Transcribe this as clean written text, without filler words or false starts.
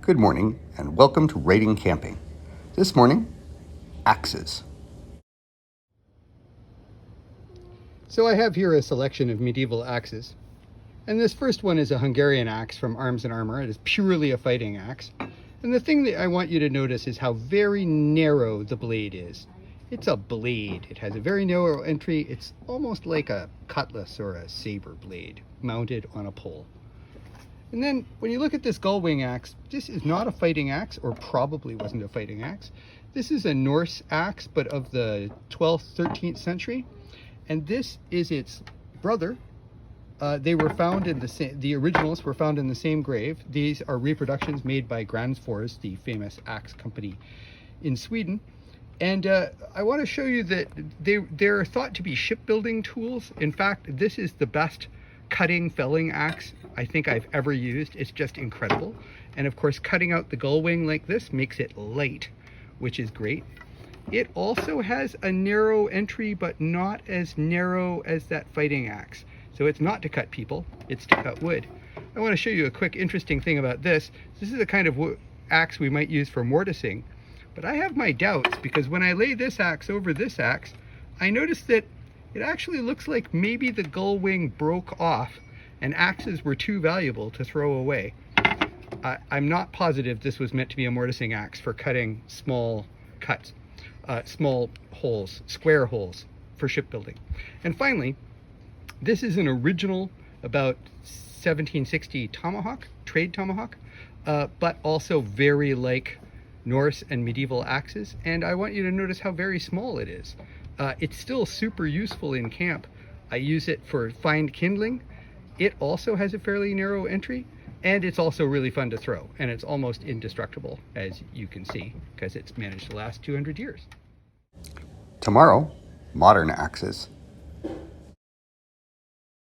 Good morning and welcome to Writing Camping. This morning, axes. So I have here a selection of medieval axes. And this first one is a Hungarian axe from Arms and Armour. It is purely a fighting axe. And the thing that I want you to notice is how very narrow the blade is. It's a blade. It has a very narrow entry. It's almost like a cutlass or a saber blade mounted on a pole. And then when you look at this gullwing axe, this is not a fighting axe, or probably wasn't a fighting axe. This is a Norse axe, but of the 12th, 13th century. And this is its brother. They were found in the originals were found in the same grave. These are reproductions made by Gränsfors, the famous axe company in Sweden. And I want to show you that they're thought to be shipbuilding tools. In fact, this is the best cutting felling axe I think I've ever used. It's just incredible. And of course, cutting out the gull wing like this makes it light, which is great. It also has a narrow entry, but not as narrow as that fighting axe. So it's not to cut people, it's to cut wood. I want to show you a quick interesting thing about this. This is a kind of axe we might use for mortising, but I have my doubts because when I lay this axe over this axe, I noticed that it actually looks like maybe the gull wing broke off and axes were too valuable to throw away. I'm not positive this was meant to be a mortising axe for cutting small cuts, small holes, square holes for shipbuilding. And finally, this is an original about 1760 tomahawk, trade tomahawk, but also very like Norse and medieval axes. And I want you to notice how very small it is. It's still super useful in camp. I use it for fine kindling. It also has a fairly narrow entry, and it's also really fun to throw. And it's almost indestructible, as you can see, because it's managed to last 200 years. Tomorrow, modern axes.